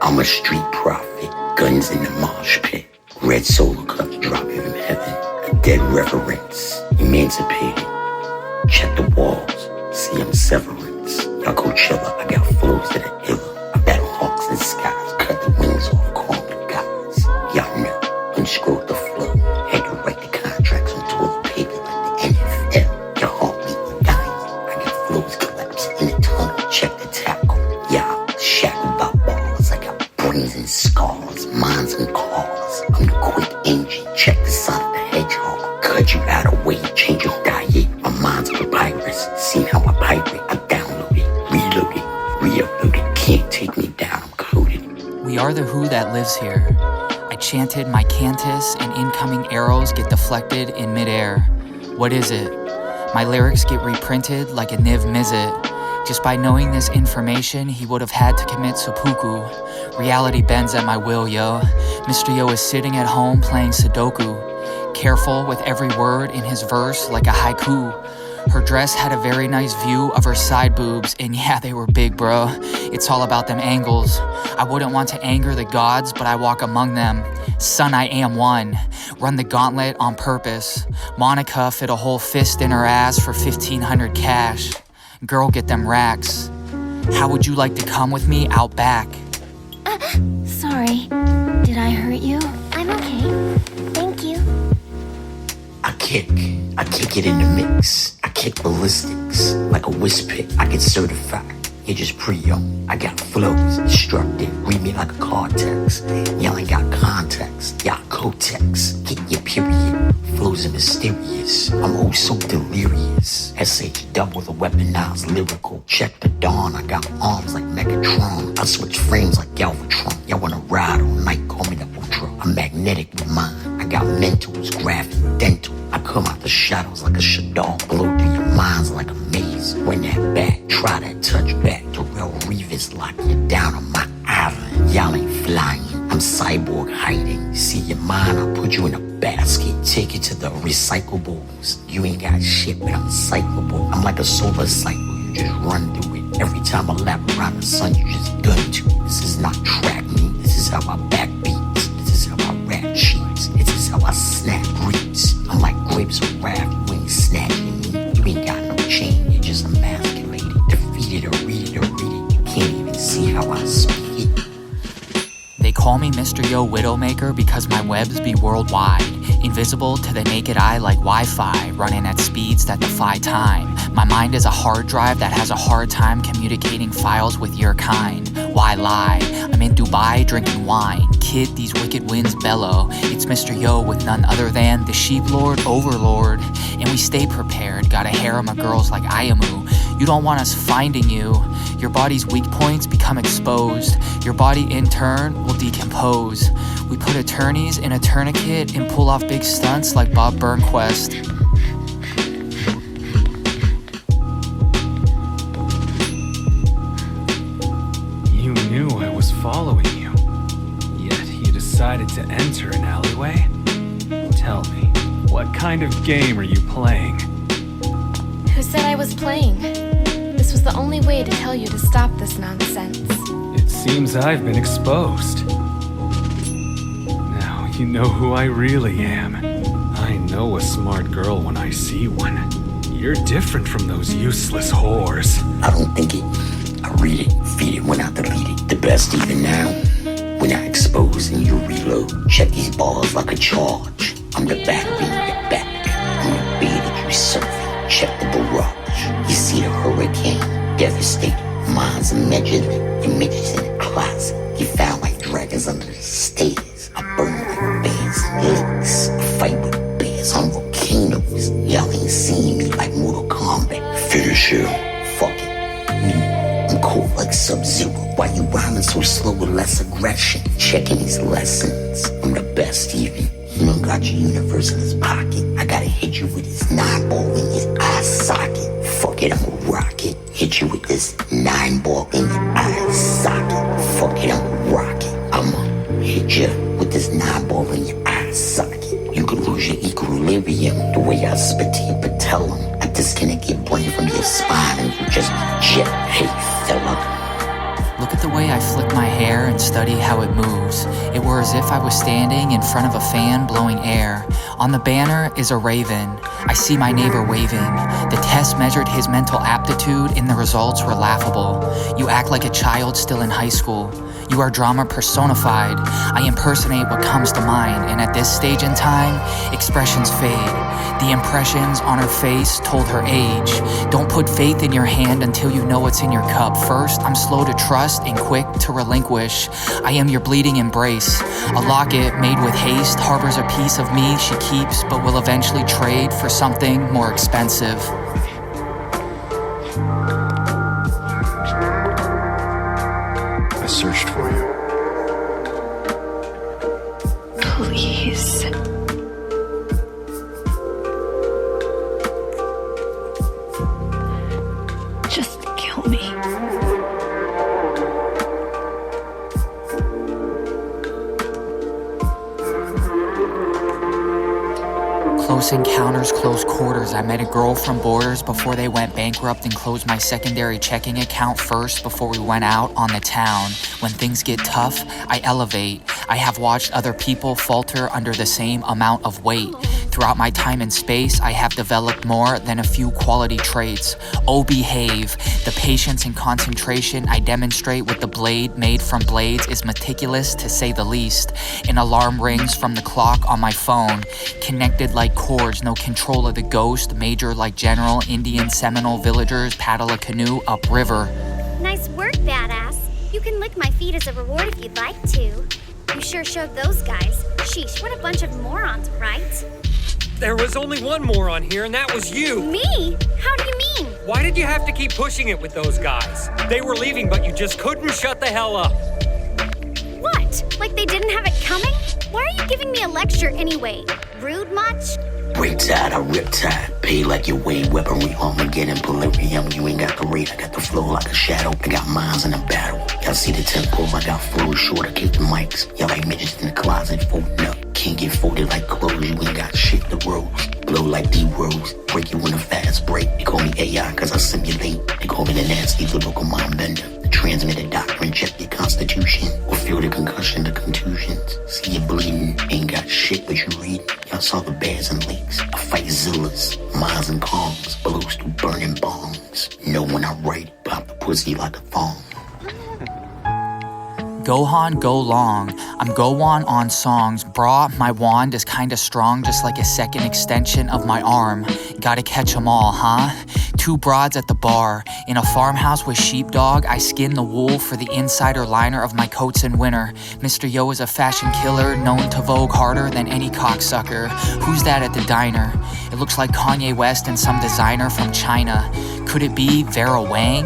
I'm a street prophet, guns in the mosh pit. Red solo cups dropping from heaven. A dead reverence, emancipated. Check the walls, see I'm severance. Y'all Coachella, I got flows that are iller. I battle hawks in skies, cut the wings off, call me guys. Y'all know, unscrew the flow. Had to write the contracts on toilet paper like the NFL. Your heartbeat dying. I got flows collapsing in the tunnel. Check the tackle. Y'all shackled by balls. I got brains and scars, minds and cars. I'm the quick engine. Check the side of the hedgehog. Cut you out of way, change your diet. My mind's a papyrus. Seen how I pirate? I download it, reload it, re-upload it. Can't take me down, I'm coded. We are the who that lives here. I chanted my cantus and incoming arrows get deflected in midair. What is it? My lyrics get reprinted like a Niv Mizzet. Just by knowing this information, he would have had to commit seppuku. Reality bends at my will, yo. Mr. Yo is sitting at home playing Sudoku. Careful with every word in his verse like a haiku. Her dress had a very nice view of her side boobs, and yeah, they were big, bro. It's all about them angles. I wouldn't want to anger the gods, but I walk among them. Son, I am one. Run the gauntlet on purpose. Monica fit a whole fist in her ass for 1,500 cash. Girl, get them racks. How would you like to come with me out back? Sorry. Did I hurt you? I'm okay. Thank you. I kick it in the mix. I kick ballistics like a whiz pit. I get certified. You're just pre-young. I got flows, destructive. Read me like a cortex. Y'all ain't got context. Y'all Kotex. Get your period. Flows are mysterious. I'm oh so delirious. SH double the weaponized lyrical. Check the dawn. I got arms like Megatron. I switch frames like Galvatron. Y'all wanna ride all night? Call me the Ultra. I'm magnetic with mine. I got mentals, graphic, dental. I come out the shadows like a shadow. Blow through your minds like a maze. When that back, try that touch back. Darrell Reeves lock you down on my island. Y'all ain't flying. I'm cyborg hiding. See your mind, I'll put you in a basket. Take it to the recyclables. You ain't got shit, but I'm cyclable. I'm like a solar cycle. You just run through it. Every time I lap around the sun, you just gun to it. This is not track me. This is how I backbeats. This is how I rap sheets. This is how I snap reeds. I'm like grapes of wrath. You ain't snatching me. You ain't got no chain. You're just emasculated. Defeated or read it or read it. You can't even see how I speak it. They call me Mr. Yo Widowmaker because my webs be worldwide. Invisible to the naked eye like Wi-Fi, running at speeds that defy time. My mind is a hard drive that has a hard time communicating files with your kind. Why lie? I'm in Dubai drinking wine. Kid, these wicked winds bellow. It's Mr. Yo with none other than the sheep lord overlord. And we stay prepared, got a harem of girls like Ayamu. You don't want us finding you. Your body's weak points become exposed. Your body in turn will decompose. We put attorneys in a tourniquet and pull off big stunts like Bob Burnquist. You knew I was following you, yet you decided to enter an alleyway? Tell me, what kind of game are you playing? Who said I was playing? This was the only way to tell you to stop this nonsense. It seems I've been exposed. Now you know who I really am. I know a smart girl when I see one. You're different from those useless whores. I don't think it. I read it, feed it when I delete it. The best even now. When I expose and you reload. Check these balls like a charge. I'm the battery in your back. I'm the bed that you surfing. Check the barrage. You see the hurricane, devastating. Minds immeasurable, images in the closet. You found like dragons under the stairs. I burn like bears and licks. I fight with bears on volcanoes. Y'all ain't seen me like Mortal Kombat. Finish him. Fuck it. I'm cold like Sub-Zero. Why you rhyming so slow with less aggression? Checking these lessons. I'm the best even. He done got your universe in his pocket. I gotta hit you with this 9-ball in your eye socket. Fuck it, I'm a rocket. Hit you with this 9-ball in your eye socket. Fuck it, I'm a rocket. I'ma hit you with this 9-ball in your eye socket. You could lose your equilibrium the way I spit to your patellum. I disconnect your brain from your spine and you just jet. Hey, fella. Look at the way I flick my hair and study how it moves. It were as if I was standing in front of a fan blowing air. On the banner is a raven. I see my neighbor waving. The test measured his mental aptitude and the results were laughable. You act like a child still in high school. You are drama personified. I impersonate what comes to mind, and at this stage in time, expressions fade. The impressions on her face told her age. Don't put faith in your hand until you know what's in your cup. First, I'm slow to trust and quick to relinquish. I am your bleeding embrace. A locket made with haste harbors a piece of me she keeps, but will eventually trade for something more expensive. I searched for you. Please. Just kill me. Close encounters, close quarters. I met a girl from Borders before they went bankrupt and closed my secondary checking account first before we went out on the town. When things get tough, I elevate. I have watched other people falter under the same amount of weight. Throughout my time and space, I have developed more than a few quality traits. Oh, behave. The patience and concentration I demonstrate with the blade made from blades is meticulous to say the least. An alarm rings from the clock on my phone. Connected like cords, no control of the ghost. Major like general, Indian Seminole villagers paddle a canoe upriver. Nice work, badass. You can lick my feet as a reward if you'd like to. You sure showed those guys. Sheesh, what a bunch of morons, right? There was only one moron here, and that was you. Me? How do you mean? Why did you have to keep pushing it with those guys? They were leaving, but you just couldn't shut the hell up. What? Like they didn't have it coming? Why are you giving me a lecture anyway? Rude much? Break tide, I rip tide. Pay like your way, weaponry, Armageddon, Delirium. You ain't got the rate, I got the flow like a shadow. I got minds in a battle. Y'all see the tempo, I got flow short, I keep the mics. Y'all like midgets in the closet, folding up. Can't get folded like clothes, you ain't got shit to rose. Blow like D-Rose, break you in a fast break. They call me AI cause I simulate. They call me the nasty lyrical mind bender. The transmitted doctrine, check your constitution. Or feel the concussion, the contusions. See you bleeding, ain't got shit but you reading. Y'all saw the bears and lakes. I fight Zillas, Mars and Kongs. Blows through burning bongs. Know when I write, pop the pussy like a thong. Gohan, go long. I'm Gohan on songs. Brah, my wand is kinda strong, just like a second extension of my arm. Gotta catch 'em all, huh? Two broads at the bar. In a farmhouse with sheepdog, I skin the wool for the insider liner of my coats in winter. Mr. Yo is a fashion killer, known to vogue harder than any cocksucker. Who's that at the diner? It looks like Kanye West and some designer from China. Could it be Vera Wang?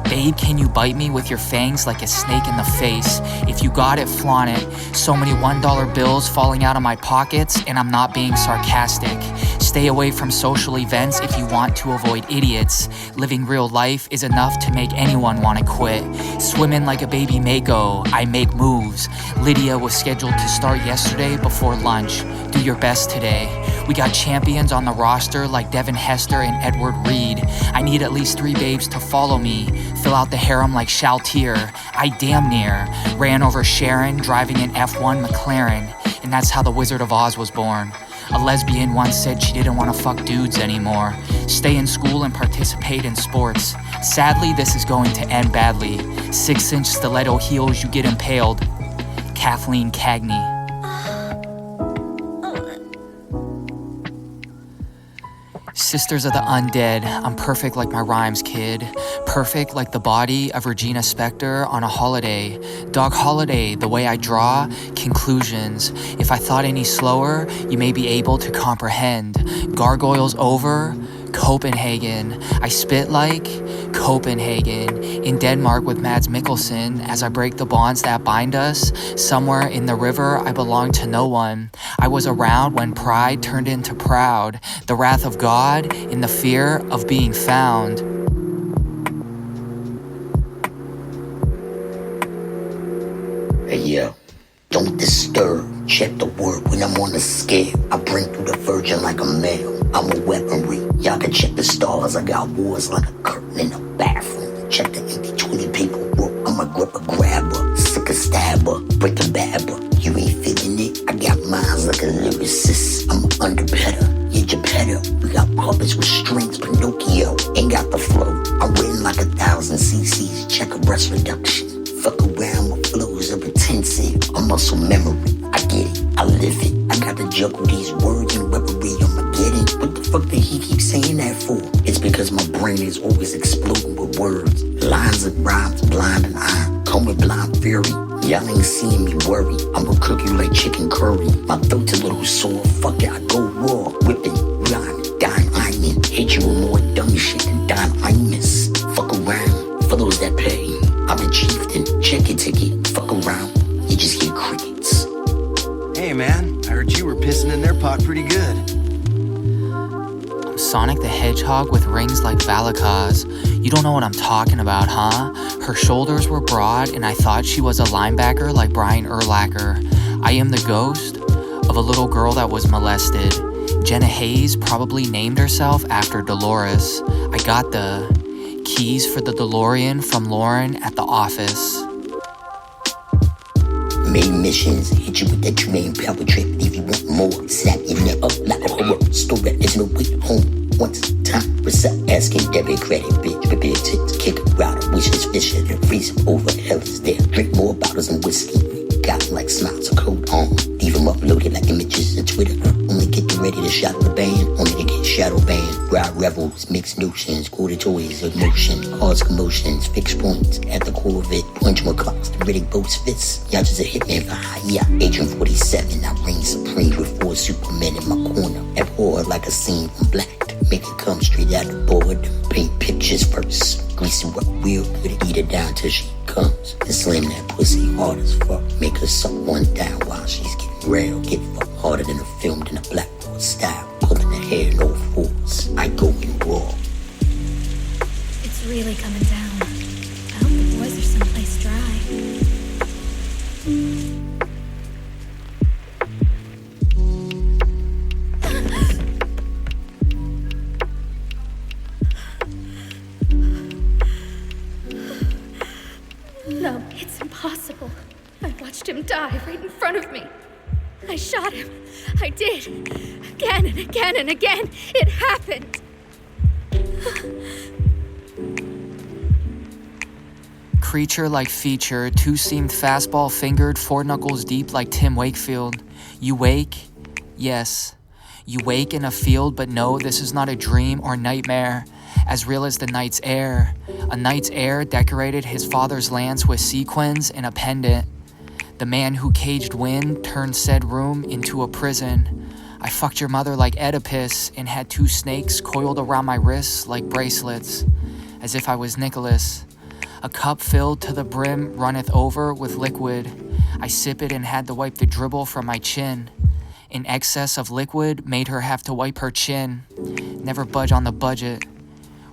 Babe, can you bite me with your fangs like a snake in the face? If you got it, flaunt it. So many $1 bills falling out of my pockets, and I'm not being sarcastic. Stay away from social events if you want to avoid idiots. Living real life is enough to make anyone want to quit. Swimming like a baby Mako, I make moves. Lydia was scheduled to start yesterday before lunch. Do your best today. We got champions on the roster like Devin Hester and Edward Reed. I need at least 3 babes to follow me. Fill out the harem like Shaltier. I damn near ran over Sharon driving an F1 McLaren. And that's how the Wizard of Oz was born. A lesbian once said she didn't want to fuck dudes anymore. Stay in school and participate in sports. Sadly, this is going to end badly. 6-inch stiletto heels, you get impaled. Kathleen Cagney. Sisters of the Undead, I'm perfect like my rhymes, kid. Perfect like the body of Regina Spektor on a holiday. Dog Holiday, the way I draw conclusions. If I thought any slower, you may be able to comprehend. Gargoyles over, Copenhagen. I spit like Copenhagen. In Denmark with Mads Mikkelsen, as I break the bonds that bind us. Somewhere in the river, I belong to no one. I was around when pride turned into proud. The wrath of God in the fear of being found. Hey, yo, don't disturb. Check the word when I'm on the scale. I bring through the virgin like a male. I'm a weaponry. Y'all can check the stars. I got wars like a curtain in the bathroom. Check the empty 20 paperwork. I'm a gripper rappers with strength, Pinocchio ain't got the flow. I'm written like 1,000 cc's, check a breast reduction. Fuck around with flows of intensive, a muscle memory. I get it, I live it. I got to juggle these words and reverie I'ma get it. What the fuck did he keep saying that for? It's because my brain is always exploding with words. Lines and rhymes, blind and eye. Come with blind fury. Y'all ain't seeing me worry. I'ma cook you like chicken curry. My throat's a little sore. Fuck it, I go raw. Whipping, rhyming, dying, iron. Hit you with more dumb shit than Don Imus. Fuck around, for those that pay. I'm a chieftain, check your ticket. Fuck around, you just hear crickets. Hey man, I heard you were pissing in their pot pretty good. I'm Sonic the Hedgehog with rings like Valakaz. You don't know what I'm talking about, huh? Her shoulders were broad and I thought she was a linebacker like Brian Urlacher. I am the ghost of a little girl that was molested. Jenna Hayes probably named herself after Dolores. I got the keys for the DeLorean from Lauren at the office. Main missions, hit you with that two-name power trip. If you want more, snap your neck up like a horror story. There's no way home. Once time, what's up? Asking debit, credit, bitch. Prepare to kick a router. Wishes, fish, and freeze over. Hell is there. Drink more bottles and whiskey. Got them like smiles or coat on. Leave them uploaded like images of Twitter. Only get you ready to shadow the band. Only to get shadow banned. Ride rebels, mixed notions, quarter toys of motion. Cause commotions, fixed points at the core of it. Punch more clocks, the Riddick boats fits. Y'all just a hitman for hire. Yeah, Agent 47, I reign supreme with 4 supermen in my corner. Abhor like a scene from Black. Make it come straight out the board. Paint pictures first. Grease her up real good. Eat her down till she comes. And slam that pussy hard as fuck. Make her suck one down while she's getting rail. Get fucked harder than a filmed in a blackboard style. Pulling her hair in all fours. I go in raw. It's really coming down. I hope the boys are someplace dry. No, it's impossible. I watched him die right in front of me. I shot him. I did. Again and again and again. It happened. Creature like feature, 2-seamed fastball fingered, 4 knuckles deep like Tim Wakefield. You wake? Yes. You wake in a field, but no, this is not a dream or nightmare. As real as the night's air. A knight's heir decorated his father's lance with sequins and a pendant. The man who caged wind turned said room into a prison. I fucked your mother like Oedipus and had 2 snakes coiled around my wrists like bracelets, as if I was Nicholas. A cup filled to the brim runneth over with liquid. I sip it and had to wipe the dribble from my chin. In excess of liquid made her have to wipe her chin. Never budge on the budget.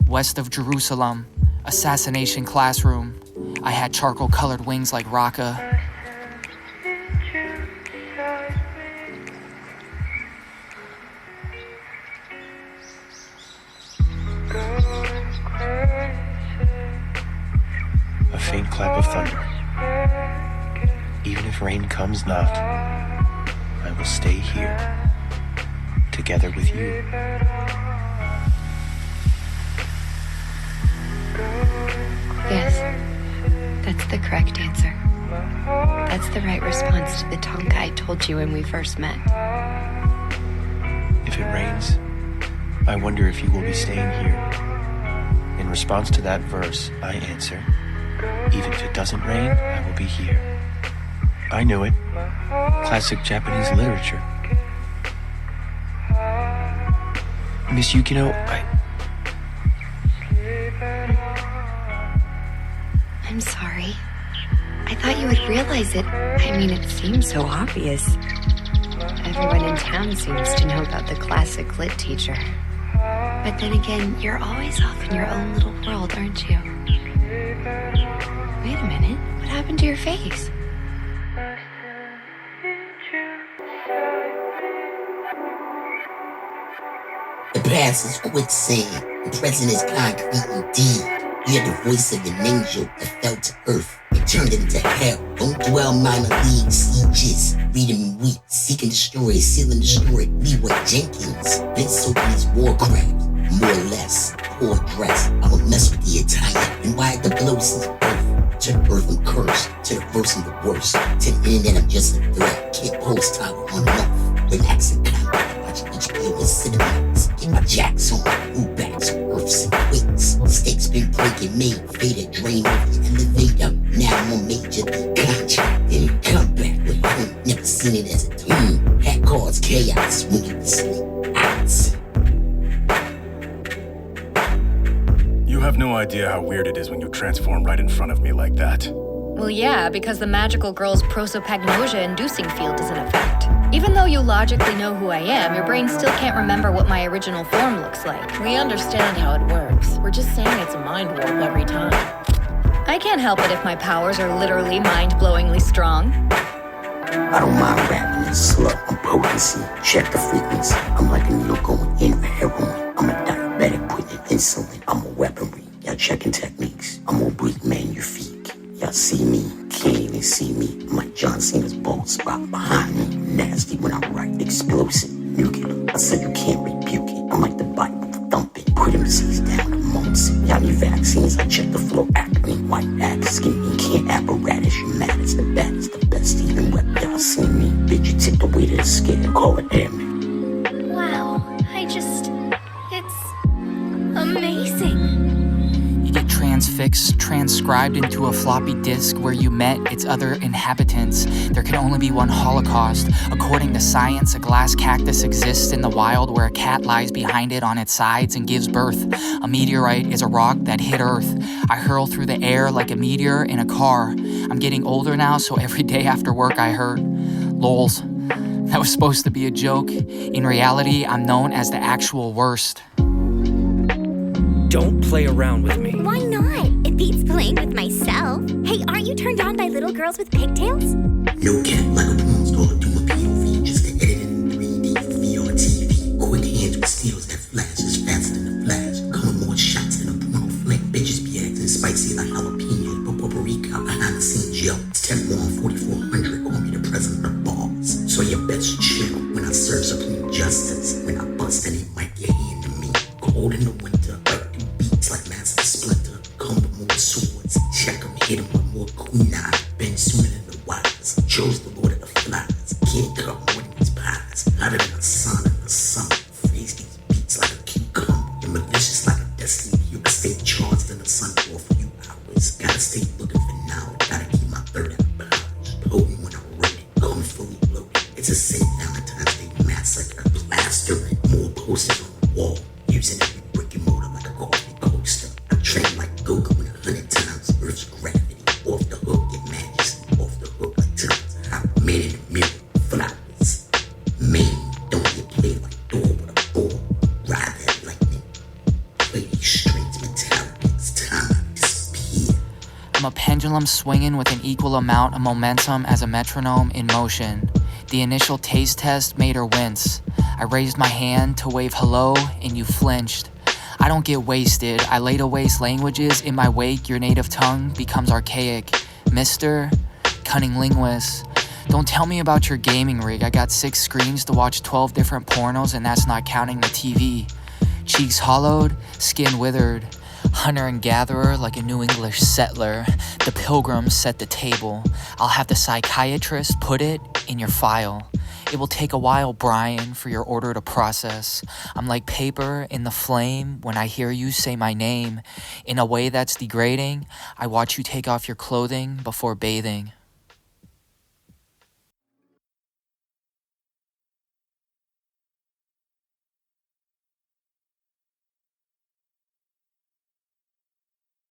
West of Jerusalem, assassination classroom. I had charcoal-colored wings like Raqqa. A faint clap of thunder. Even if rain comes not, I will stay here, together with you. Yes, that's the correct answer. That's the right response to the tonka I told you when we first met. If it rains, I wonder if you will be staying here. In response to that verse, I answer, even if it doesn't rain, I will be here. I knew it. Classic Japanese literature. Miss Yukino, I'm sorry. I thought you would realize it. I mean, it seems so obvious. Everyone in town seems to know about the classic lit teacher. But then again, you're always off in your own little world, aren't you? Wait a minute. What happened to your face? The past is quicksand. The present is concrete indeed. You had the voice of an angel that fell to earth and turned into hell. Don't dwell minor league sieges. Read them and weep. Seek and destroy, seal and destroy. Leroy Jenkins. Vince Sophie's Warcraft. more or less, poor dress. I don't mess with the Italian. And why the blow since birth? To the earth I'm cursed, to the first and the worst. To the end that I'm just a threat. Can't post toggle on and off. Relax and calm. Watch HBO and cinemas. Get my jacks on. Move back to earths and weights. Mistakes been breaking me. Faded drain off the elevator. Now I'm on major league contract. Then come back with home. Never seen it as a team. Hat cards chaos when you sleep. Outs. You have no idea how weird it is when you transform right in front of me like that. Well, yeah, because the magical girl's prosopagnosia-inducing field is in effect. Even though you logically know who I am, your brain still can't remember what my original form looks like. We understand how it works. We're just saying it's a mind warp every time. I can't help it if my powers are literally mind-blowingly strong. I don't mind rapping and slut on potency. Check the frequency. I'm like a needle going in for heroin. I'm a diabetic putting in insulin. I'm a weaponry. Y'all checking techniques. I'm a weak man, you feek. Y'all see me, can't even see me. I'm like John Cena's bald spot behind me. Nasty when I write, explosive, nuclear. I said you can't rebuke it. I'm like the Bible, thump it. Put him seas down amongst it. Y'all need vaccines, I check the flow. Acting white axe, skin and can't apparatus. You mad as the baddest, the best, even web. Y'all see me, bitch, you tip the way to the scale. Call it airman. Wow, it's amazing. You get transfixed, transcribed into a floppy disk where you met its other inhabitants. There can only be one Holocaust. According to science, a glass cactus exists in the wild where a cat lies behind it on its sides and gives birth. A meteorite is a rock that hit Earth. I hurl through the air like a meteor in a car. I'm getting older now, so every day after work I hurt. Lols. That was supposed to be a joke. In reality, I'm known as the actual worst. Don't play around with me. Why not? It beats playing with myself. Hey, aren't you turned on by little girls with pigtails? No cat like a porn star, do a POV just to edit in 3D for VR TV. Quick hands with steals that flashes faster than the flash. Coming more shots than a porno flick. Bitches be acting spicy like jalapeno. But paprika behind the scenes, yo. It's 10-1-4400, call me the president of bars. So you best chill when I serve supreme justice. When I bust any mic, your hand to me. Cold in the winter, right through beats like massive splinter. Come with more swords, check them, hit them with more kunai. Been sooner than the wise. Chose the Lord of the Flies. Can't cut more than these pies. Hotter than the sun in the summer. Freeze these beats like a cucumber. You're malicious like a destiny. You can stay charged in the sun for a few hours. Gotta stay looking for now. Gotta keep my third out pouch. Potent when I wrote it. Come fully loaded. It's a St. Valentine's Day massacre. Plastering more posters on the wall. Using every brick and mortar like a coffee coaster. I train like Goku 100 times. Earth's gravity. Off the hook, get majesty. Off the hook like times. I'm man in the mirror. Flowers. Man, don't get played like Thor with a ball. Ride that lightning. Play these strings metallic. It's time I disappear. I'm a pendulum swinging with an equal amount of momentum as a metronome in motion. The initial taste test made her wince. I raised my hand to wave hello, and you flinched. I don't get wasted. I lay to waste languages in my wake. Your native tongue becomes archaic. Mr. Cunning Linguist. Don't tell me about your gaming rig. I got 6 screens to watch 12 different pornos, and that's not counting the TV. Cheeks hollowed, skin withered. Hunter and gatherer like a New English settler. The pilgrims set the table. I'll have the psychiatrist put it in your file. It will take a while, Brian, for your order to process. I'm like paper in the flame when I hear you say my name. In a way that's degrading, I watch you take off your clothing before bathing.